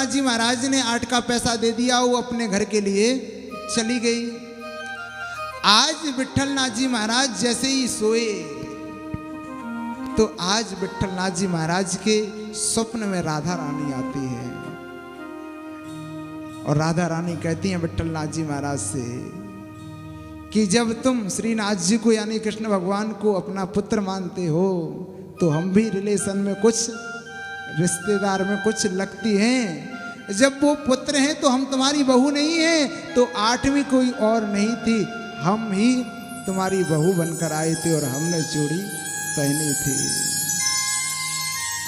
नाथ जी महाराज ने 8 का पैसा दे दिया, वो अपने घर के लिए चली गई। आज विट्ठल नाथ जी महाराज जैसे ही सोए तो आज विट्ठल नाथ जी महाराज के स्वप्न में राधा रानी आती है और राधा रानी कहती हैं विट्ठल नाथ जी महाराज से कि जब तुम श्रीनाथ जी को यानी कृष्ण भगवान को अपना पुत्र मानते हो तो हम भी रिलेशन में कुछ रिश्तेदार में कुछ लगती हैं। जब वो पुत्र हैं तो हम तुम्हारी बहू नहीं हैं, तो 8वीं कोई और नहीं थी, हम ही तुम्हारी बहू बनकर आए थे और हमने चूड़ी पहनी थी।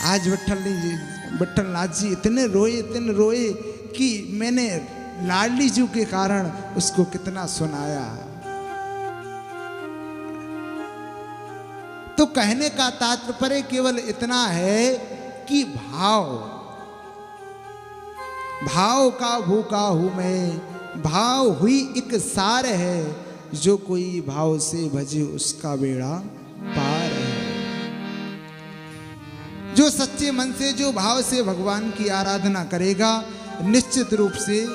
आज विट्ठल नाथ जी इतने रोए कि मैंने लाडली जी के कारण उसको कितना सुनाया। तो कहने का तात्पर्य केवल इतना है कि भाव का भूखा हूं मैं, भाव हुई एक सार है, जो कोई भाव से भजे उसका बेड़ा पार है। जो सच्चे मन से जो भाव से भगवान की आराधना करेगा निश्चित रूप से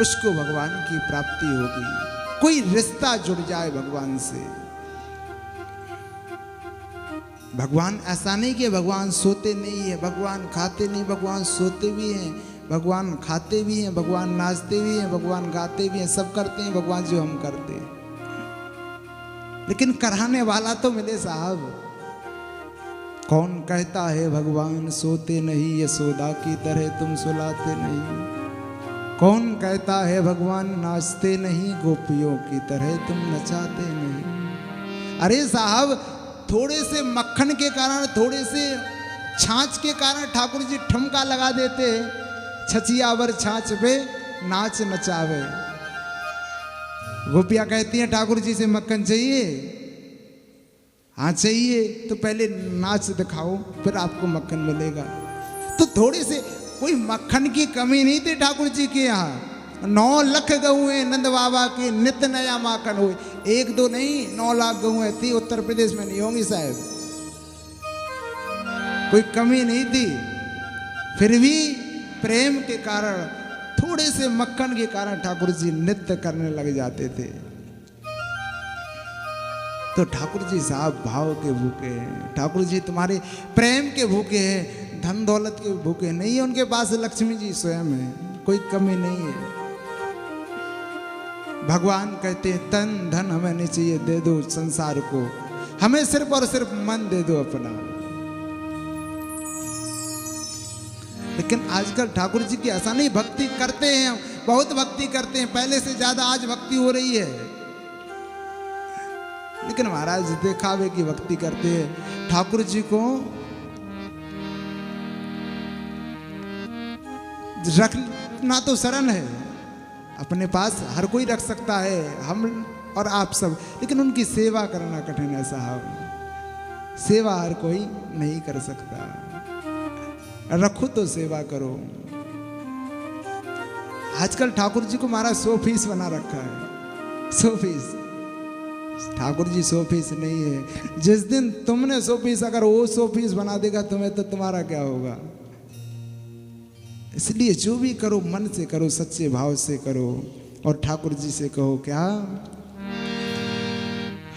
उसको भगवान की प्राप्ति होगी। कोई रिश्ता जुड़ जाए भगवान से। भगवान ऐसा नहीं कि भगवान सोते नहीं है, भगवान खाते नहीं, भगवान सोते भी हैं, भगवान खाते भी हैं, भगवान नाचते भी हैं, भगवान गाते भी हैं, सब करते हैं भगवान जो हम करते हैं। लेकिन कराने वाला तो मिले साहब। कौन कहता है भगवान सोते नहीं, यशोदा की तरह तुम सुलाते नहीं। कौन कहता है भगवान नाचते नहीं, गोपियों की तरह तुम नचाते नहीं। अरे साहब, थोड़े से मक्खन के कारण, थोड़े से छाछ के कारण ठाकुर जी ठुमका लगा देते, छचियावर छाछ पे नाच नचावे। गोपियां कहती हैं ठाकुर जी से मक्खन चाहिए? हाँ चाहिए, तो पहले नाच दिखाओ फिर आपको मक्खन मिलेगा। तो थोड़े से कोई मक्खन की कमी नहीं थी ठाकुर जी के यहाँ। 9 लाख गऊँ नंद बाबा के नित्य नया माखन हुए, 1-2 नहीं 9 लाख गऊँ थी। उत्तर प्रदेश में नहीं होंगी शायद, कोई कमी नहीं थी। फिर भी प्रेम के कारण, थोड़े से मक्खन के कारण ठाकुर जी नृत्य करने लग जाते थे। तो ठाकुर जी साहब भाव के भूखे हैं। ठाकुर जी तुम्हारे प्रेम के भूखे हैं, धन दौलत के भूखे नहीं है। उनके पास लक्ष्मी जी स्वयं है, कोई कमी नहीं है। भगवान कहते हैं तन धन हमें नहीं चाहिए, दे दो संसार को, हमें सिर्फ और सिर्फ मन दे दो अपना। लेकिन आजकल ठाकुर जी की ऐसा नहीं, भक्ति करते हैं हम, बहुत भक्ति करते हैं, पहले से ज्यादा आज भक्ति हो रही है। लेकिन महाराज दिखावे की भक्ति करते हैं। ठाकुर जी को रखना तो सरल है, अपने पास हर कोई रख सकता है, हम और आप सब, लेकिन उनकी सेवा करना कठिन है साहब। सेवा हर कोई नहीं कर सकता। रखो तो सेवा करो। आजकल ठाकुर जी को महाराज 100 फीस बना रखा है, 100 फीस। ठाकुर जी 100 फीस नहीं है। जिस दिन तुमने 100 फीस, अगर वो 100 फीस बना देगा तुम्हें, तो तुम्हारा क्या होगा। इसलिए जो भी करो मन से करो, सच्चे भाव से करो। और ठाकुर जी से कहो क्या,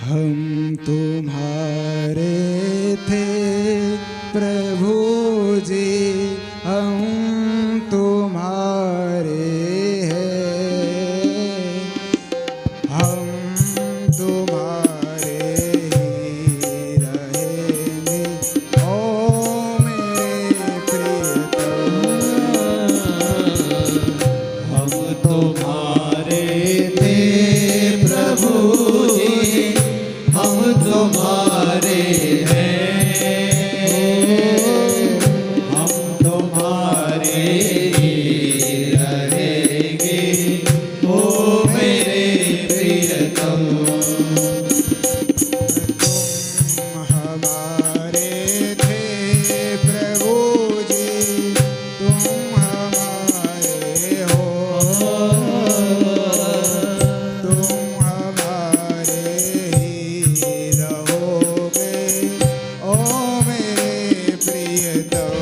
हम तुम्हारे थे प्रभु जी, हम तुम्हारे हैं, हम तुम्हारे ही रहेंगे, ओ मेरे प्रियतम। हम तुम्हारे थे प्रभु जी, हम तुम्हारे हैं, हम तुम्हारे ही रहेंगे, ओ मेरे प्रियतम। तुम हमारे थे प्रभु जी, तुम हमारे हो, तुम हमारे ही रहोगे, ओ मेरे प्रियतम।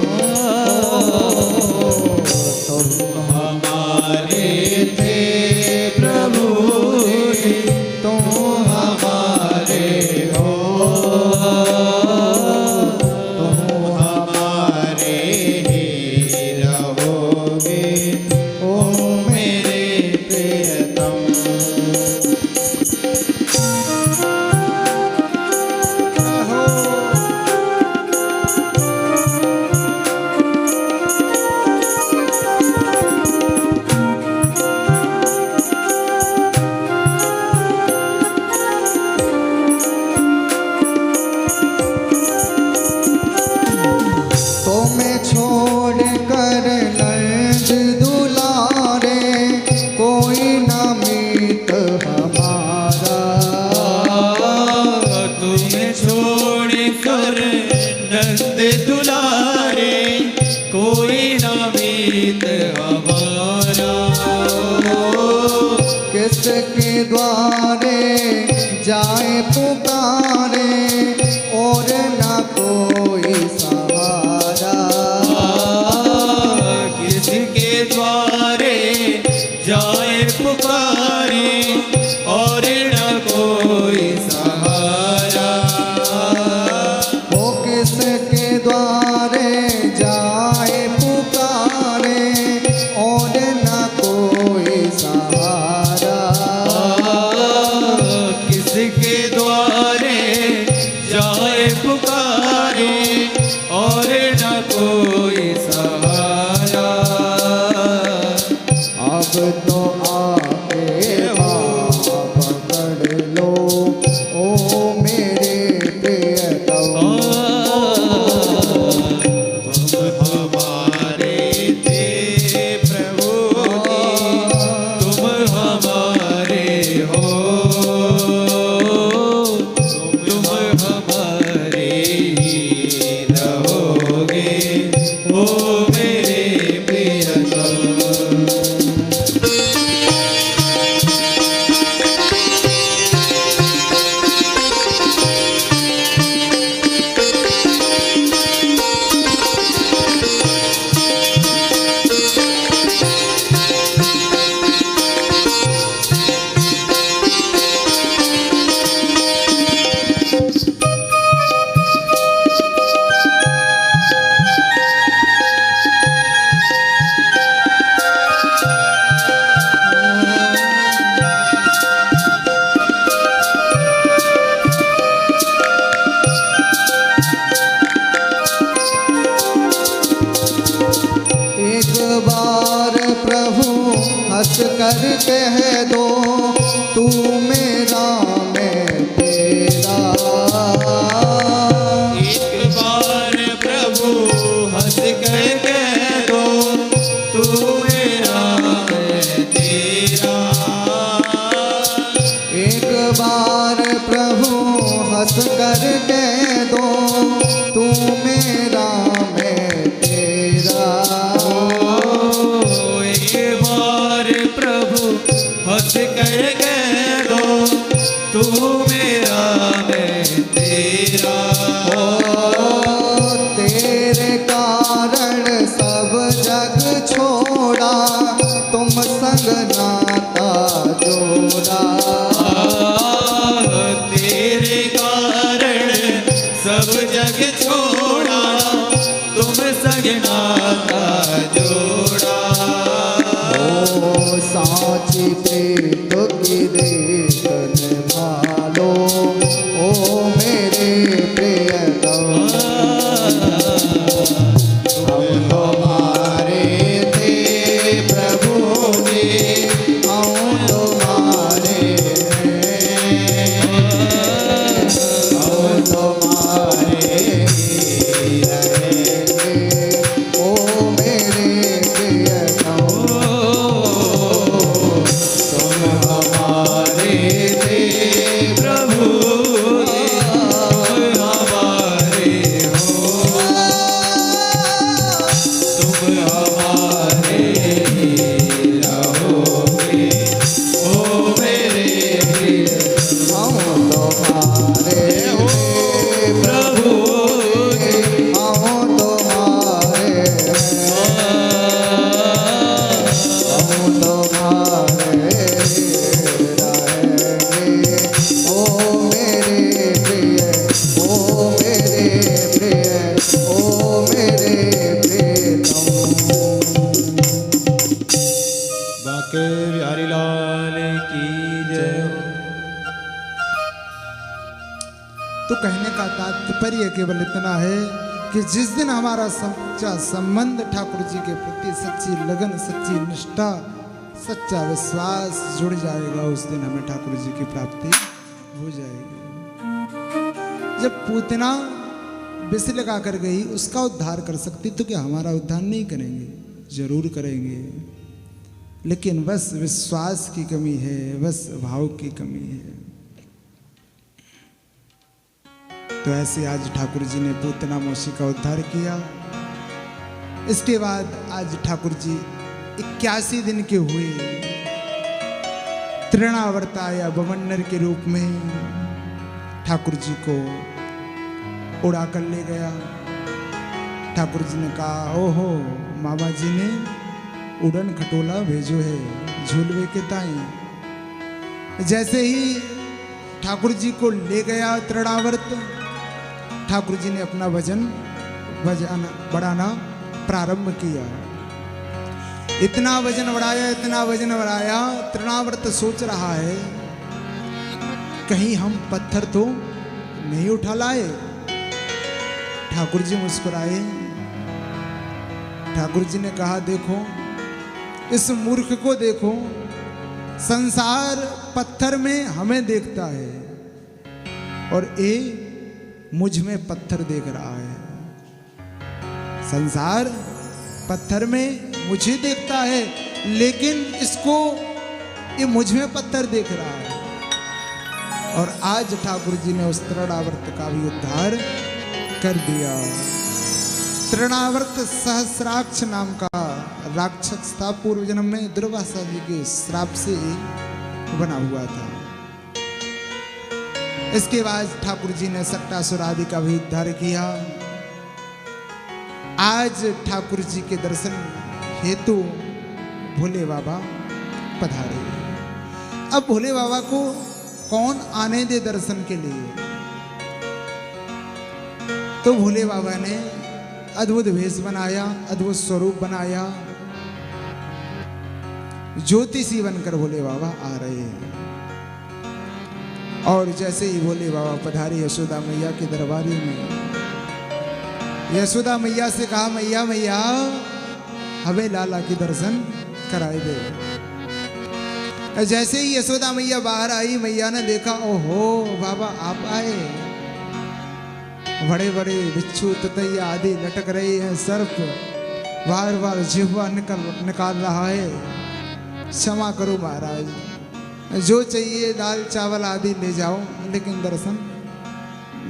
रहोगे ओ मेरे प्रियतम। तुम्हें छोड़ कर नंद दुलारे कोई न मीत हमारा। तुम्हें छोड़ कर नंद दुलारे कोई न मीत हमारा। किसके द्वारे जाए पुकारे और न कोई सहारा। किसके द्वारे जाए पुकारे और न कोई सहारा। वो किसके द्वारे जाए पुकारे और न कोई सहारा। किसके द्वारे जाए पुकारे और न कोई सहारा। अब तो आके पकड़ लो ओ मेरे प्रियतम। तुम हमारे थे प्रभु जी, तुम हमारे हो। तुम हमारे ही रहोगे ओ मेरे प्रियतम। एक बार प्रभु हंस कर कह दो तू मेरा मैं तेरा। एक बार प्रभु हंस कर कह दो तू मेरा मैं तेरा। एक बार प्रभु हंस कर कह दो तू मेरा मैं तेरा। एक बार प्रभु हंस कर कह दो तू मेरा मैं तेरा। तेरे कारण सब जग छोड़ा तुम संग नाता जोड़ा। तेरे कारण सब जग छोड़ा तुम संग नाता जोड़ा। ओ साची प्रीत की रीत निभालो ओ मेरे प्रियतम। हम तुम्हारे थे प्रभु जी, हम तुम्हारे हैं। हम तुम्हारे ही रहेंगे ओ मेरे प्रियतम। तुम हमारे थे बिहारी लाल की जय हो। तो कहने का तात्पर्य केवल इतना है कि जिस दिन हमारा सच्चा संबंध ठाकुर जी के प्रति, सच्ची लगन, सच्ची निष्ठा, सच्चा विश्वास जुड़ जाएगा, उस दिन हमें ठाकुर जी की प्राप्ति हो जाएगी। जब पूतना विष लगा कर गई, उसका उद्धार कर सकती तो क्या हमारा उद्धार नहीं करेंगे? जरूर करेंगे, लेकिन बस विश्वास की कमी है, बस भाव की कमी है। तो ऐसे आज ठाकुर जी ने पूतना मौसी का उद्धार किया। इसके बाद आज ठाकुर जी 81 दिन के हुए, तृणावर्त आया बमंडर के रूप में, ठाकुर जी को उड़ा कर ले गया। ठाकुर जी ने कहा, ओहो मामा जी ने उड़न खटोला भेजो है झूलवे के ताई। जैसे ही ठाकुर जी को ले गया तृणावर्त, ठाकुर जी ने अपना वजन बढ़ाना प्रारंभ किया। इतना वजन बढ़ाया, इतना वजन बढ़ाया, तृणावर्त सोच रहा है कहीं हम पत्थर तो नहीं उठा लाए। ठाकुर जी मुस्कुराए। ठाकुर जी ने कहा, देखो इस मूर्ख को देखो, संसार पत्थर में हमें देखता है और ये मुझ में पत्थर देख रहा है। संसार पत्थर में मुझे देखता है, लेकिन इसको ये मुझ में पत्थर देख रहा है। और आज ठाकुर जी ने उस तृणावर्त का भी उद्धार कर दिया। तृणावर्त सहस्राक्ष नाम का राक्षस था, पूर्व जन्म में दुर्वासा जी के श्राप से बना हुआ था। इसके बाद ठाकुर जी ने सट्टासुर आदि का भी उद्धार किया। आज ठाकुर जी के दर्शन हेतु भोले बाबा पधारे। अब भोले बाबा को कौन आने दे दर्शन के लिए? तो भोले बाबा ने अद्भुत भेष बनाया, अद्भुत स्वरूप बनाया। ज्योतिषी बनकर भोले बाबा आ रहे हैं। और जैसे ही भोले बाबा पधारे यशोदा मैया के दरबारी में, यशोदा मैया से कहा, मैया मैया हमें लाला के दर्शन कराए दे। जैसे ही यशोदा मैया बाहर आई, मैया ने देखा, ओहो बाबा आप आए। बड़े बड़े बिच्छू ततैया आदि लटक रहे हैं, सर्प बार बार जिह्वा निकाल रहा है। क्षमा करो महाराज, जो चाहिए दाल चावल आदि ले जाओ, लेकिन दर्शन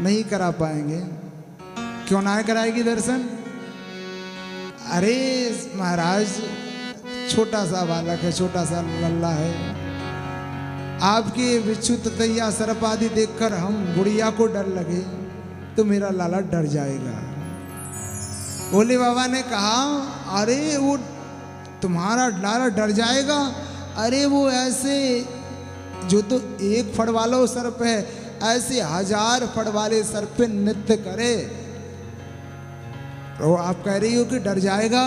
नहीं करा पाएंगे। क्यों ना कराएगी दर्शन? अरे महाराज छोटा सा बालक है, छोटा सा लल्ला है, आपके बिच्छू ततैया सर्प आदि देखकर हम बुढ़िया को डर लगे तो मेरा लाला डर जाएगा। भोले बाबा ने कहा, अरे वो तुम्हारा लाला डर जाएगा? अरे वो ऐसे जो तो एक फड़ वाला सर्प है, ऐसे 1000 फड़ वाले सर्प पे नृत्य करे, तो आप कह रही हो कि डर जाएगा?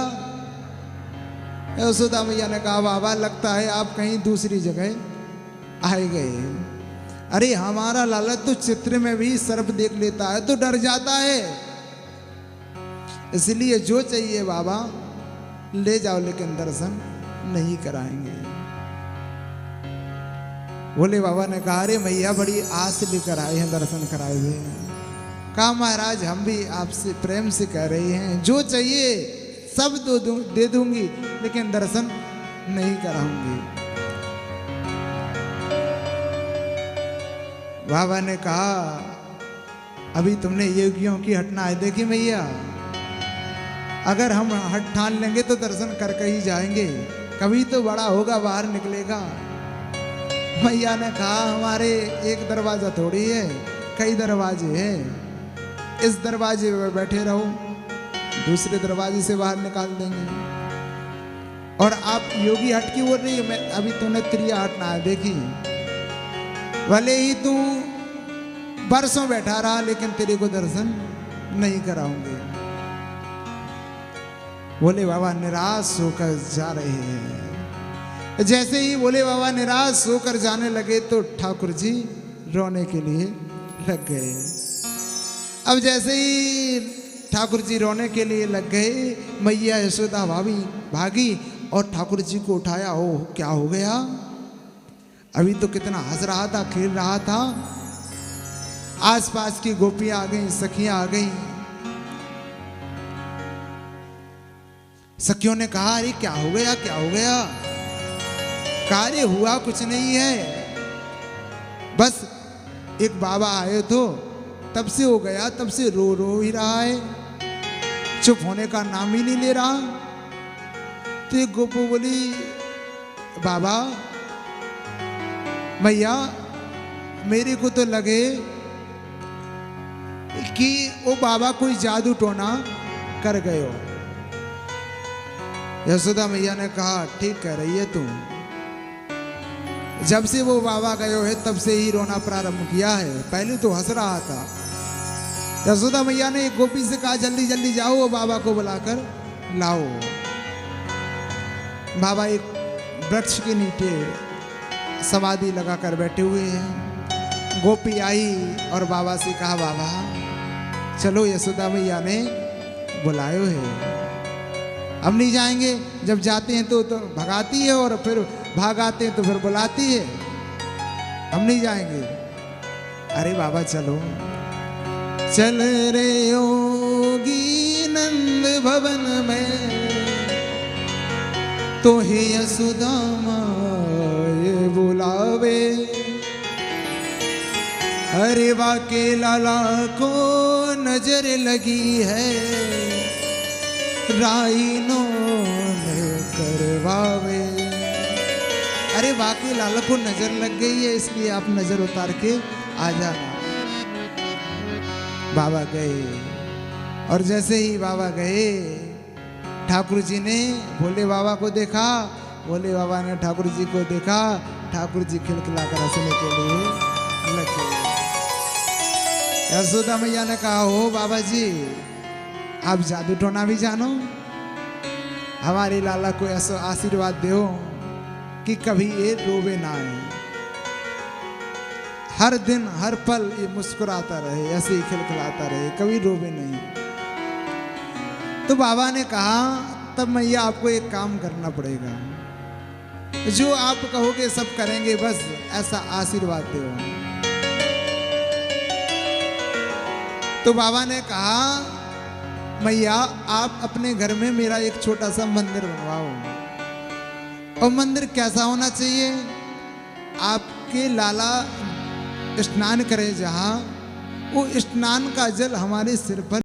यशोदा मैया ने कहा, बाबा लगता है आप कहीं दूसरी जगह आए गए। अरे हमारा लाला तो चित्र में भी सर्प देख लेता है तो डर जाता है, इसलिए जो चाहिए बाबा ले जाओ, लेकिन दर्शन नहीं कराएंगे। भोले बाबा ने कहा, अरे मैया बड़ी आस लेकर आए हैं, दर्शन कराए हुए हैं। कहा, महाराज हम भी आपसे प्रेम से कह रहे हैं, जो चाहिए सब दे दूंगी, लेकिन दर्शन नहीं कराऊंगी। बाबा ने कहा, अभी तुमने योगियों की हटना देखी मैया, अगर हम हट ठान लेंगे तो दर्शन करके ही जाएंगे, कभी तो बड़ा होगा बाहर निकलेगा। मैया ने कहा, हमारे एक दरवाजा थोड़ी है, कई दरवाजे हैं, इस दरवाजे पे बैठे रहो, दूसरे दरवाजे से बाहर निकाल देंगे। और आप योगी हट की बोल रही है, मैं अभी तूने त्रिया हटना है देखी, भले ही तू बरसों बैठा रहा, लेकिन तेरे को दर्शन नहीं कराऊंगे। भोले बाबा निराश होकर जा रहे हैं। जैसे ही भोले बाबा निराश होकर जाने लगे तो ठाकुर जी रोने के लिए लग गए। अब जैसे ही ठाकुर जी रोने के लिए लग गए, मैया यशोदा भागी और ठाकुर जी को उठाया। ओह, क्या हो गया? अभी तो कितना हंस रहा था, खेल रहा था। आसपास की गोपियां आ गई, सखियां आ गई। सखियों ने कहा, अरे क्या हो गया, क्या हो गया? कार्य हुआ कुछ नहीं है, बस एक बाबा आए तो तब से हो गया, तब से रो रो ही रहा है, चुप होने का नाम ही नहीं ले रहा। तो एक गोपू बोली, बाबा मैया मेरे को तो लगे कि वो बाबा कोई जादू टोना कर गए हो। यशोदा मैया ने कहा, ठीक कह रही है तू, जब से वो बाबा गए है तब से ही रोना प्रारंभ किया है, पहले तो हंस रहा था। यशोदा मैया ने एक गोपी से कहा, जल्दी जल्दी जाओ, वो बाबा को बुलाकर लाओ। बाबा एक वृक्ष के नीचे समाधि लगाकर बैठे हुए हैं। गोपी आई और बाबा से कहा, बाबा चलो, यशोदा मैया ने बुलायो है, हम नहीं जाएंगे। जब जाते हैं तो भगाती है और फिर भाग आते हैं तो फिर बुलाती है, हम नहीं जाएंगे। अरे बाबा चलो। चल रे योगी नंद भवन में, तो हे यशोदा माए बुलावे। अरे वाके लाला को नजर लगी है, राइनो ने करवावे। अरे वाके लाला को नजर लग गई है, इसलिए आप नजर उतार के आ जाना। बाबा गए और जैसे ही बाबा गए, ठाकुर जी ने भोले बाबा को देखा, भोले बाबा ने ठाकुर जी को देखा, ठाकुर जी खिलखिलाकर हंसने के लिए लगे। यशोदा मैया ने कहा, हो बाबा जी, आप जादू टोना भी जानो, हमारे लाला को ऐसा आशीर्वाद दो कि कभी ये रोवे ना आए, हर दिन हर पल ये मुस्कुराता रहे, ऐसे ही खिलखिलाता रहे, कभी रोवे नहीं। तो बाबा ने कहा, तब मैया आपको एक काम करना पड़ेगा, जो आप कहोगे सब करेंगे, बस ऐसा आशीर्वाद दो। तो बाबा ने कहा, मैया आप अपने घर में मेरा एक छोटा सा मंदिर बनवाओ। और मंदिर कैसा होना चाहिए? आपके लाला स्नान करें जहां, वो स्नान का जल हमारे सिर पर